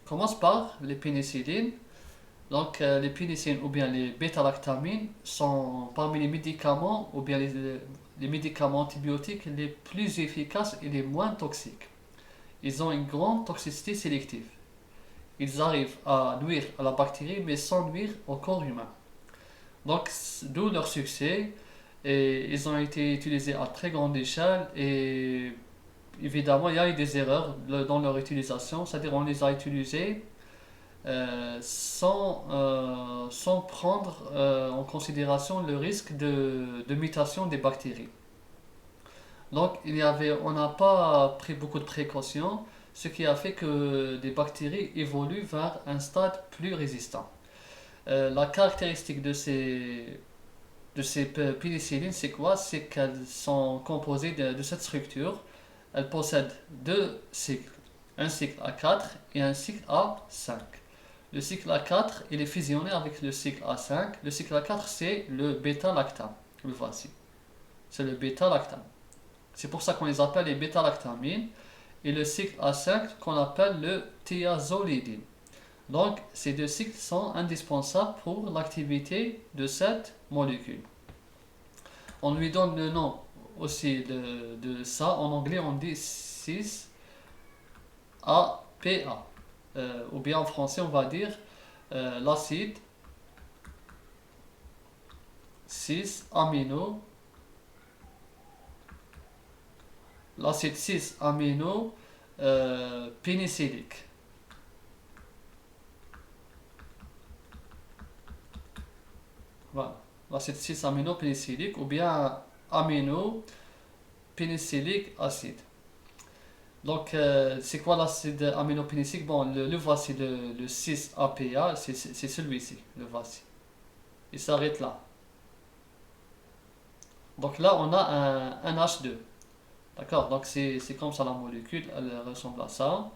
commence par les pénicillines. Donc, les pénicillines ou bien les bêta-lactamines sont parmi les médicaments ou bien les médicaments antibiotiques les plus efficaces et les moins toxiques. Ils ont une grande toxicité sélective. Ils arrivent à nuire à la bactérie mais sans nuire au corps humain. Donc, d'où leur succès. Et ils ont été utilisés à très grande échelle et évidemment, il y a eu des erreurs dans leur utilisation, c'est-à-dire on les a utilisés sans prendre en considération le risque de mutation des bactéries. Donc, on n'a pas pris beaucoup de précautions, ce qui a fait que des bactéries évoluent vers un stade plus résistant. La caractéristique de ces pénicillines, c'est quoi? C'est qu'elles sont composées de cette structure. Elles possèdent deux cycles, un cycle A4 et un cycle A5. Le cycle A4, il est fusionné avec le cycle A5. Le cycle A4, c'est le bêta-lactame. Le voici. C'est le bêta-lactame. C'est pour ça qu'on les appelle les bêta-lactamines. Et le cycle A5 qu'on appelle le thiazolidine. Donc, ces deux cycles sont indispensables pour l'activité de cette molécule. On lui donne le nom aussi de ça. En anglais, on dit 6-APA. Ou bien en français, on va dire l'acide 6-amino. L'acide 6-amino pénicillique. Voilà. L'acide 6-amino-pénicillique ou bien amino-pénicillique acide. Donc, c'est quoi l'acide aminopénicillique? Bon, le voici, le 6-APA, c'est celui-ci, le voici. Il s'arrête là. Donc là, on a un H2. D'accord? Donc, c'est comme ça la molécule, elle ressemble à ça.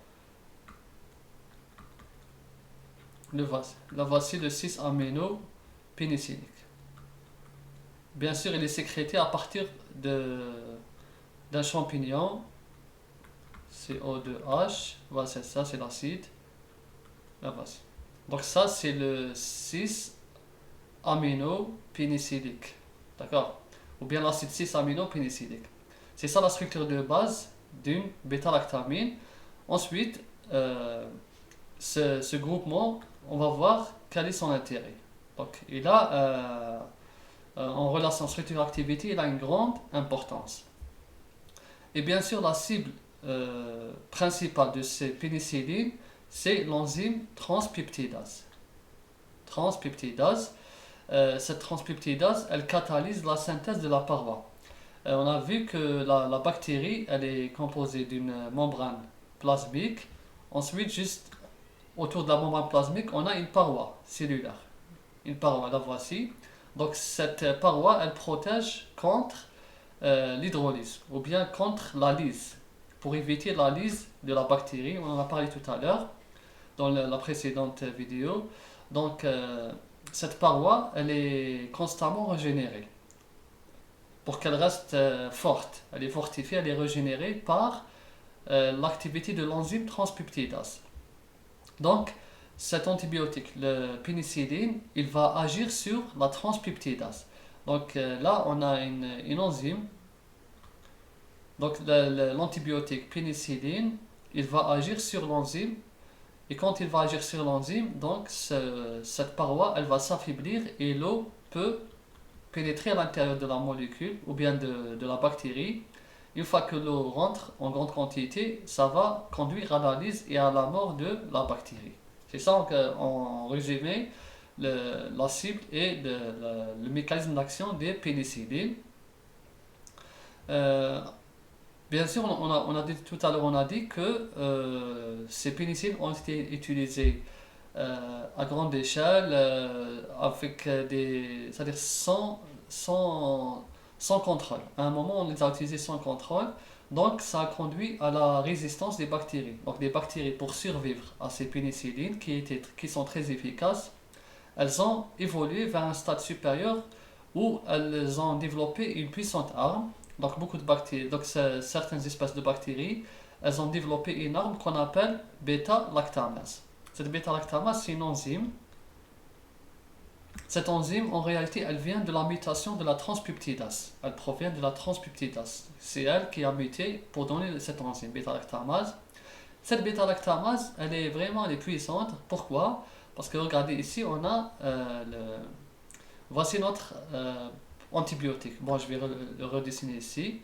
Le voici. Là, voici le 6-amino-pénicillique. Bien sûr, il est sécrété à partir d'un champignon, CO2H. Voilà, c'est ça, c'est l'acide. Là, voici. Donc ça, c'est le 6-amino-pénicillique. D'accord? Ou bien l'acide 6-amino-pénicillique. C'est ça la structure de base d'une bêta-lactamine. Ensuite, ce groupement, on va voir quel est son intérêt. Donc, il a en relation structure-activité, il a une grande importance. Et bien sûr, la cible principale de ces pénicillines, c'est l'enzyme transpeptidase. Cette transpeptidase, elle catalyse la synthèse de la paroi. On a vu que la bactérie, elle est composée d'une membrane plasmique. Ensuite, juste autour de la membrane plasmique, on a une paroi cellulaire. Une paroi, la voici. Donc cette paroi, elle protège contre l'hydrolyse ou bien contre la lyse, pour éviter la lyse de la bactérie. On en a parlé tout à l'heure dans la précédente vidéo. Donc cette paroi, elle est constamment régénérée pour qu'elle reste forte. Elle est fortifiée, elle est régénérée par l'activité de l'enzyme transpeptidase. Donc, cet antibiotique, le pénicilline, il va agir sur la transpeptidase. Donc là, on a une enzyme. Donc l'antibiotique pénicilline, il va agir sur l'enzyme. Et quand il va agir sur l'enzyme, donc cette paroi, elle va s'affaiblir et l'eau peut pénétrer à l'intérieur de la molécule ou bien de la bactérie. Une fois que l'eau rentre en grande quantité, ça va conduire à la lyse et à la mort de la bactérie. C'est ça en résumé la cible et le mécanisme d'action des pénicillines. Bien sûr, on a dit tout à l'heure, on a dit que ces pénicillines ont été utilisées à grande échelle, avec c'est-à-dire sans contrôle. À un moment, on les a utilisées sans contrôle, donc ça a conduit à la résistance des bactéries. Donc des bactéries, pour survivre à ces pénicillines qui sont très efficaces, elles ont évolué vers un stade supérieur où elles ont développé une puissante arme. Donc beaucoup de bactéries, donc certaines espèces de bactéries, elles ont développé une arme qu'on appelle bêta-lactamase. Cette bêta-lactamase, c'est une enzyme. Cette enzyme, en réalité, elle vient de la mutation de la transpeptidase. Elle provient de la transpeptidase. C'est elle qui a muté pour donner cette enzyme, bêta-lactamase. Cette bêta-lactamase, elle est puissante. Pourquoi? Parce que regardez ici, voici notre antibiotique. Bon, je vais le redessiner ici.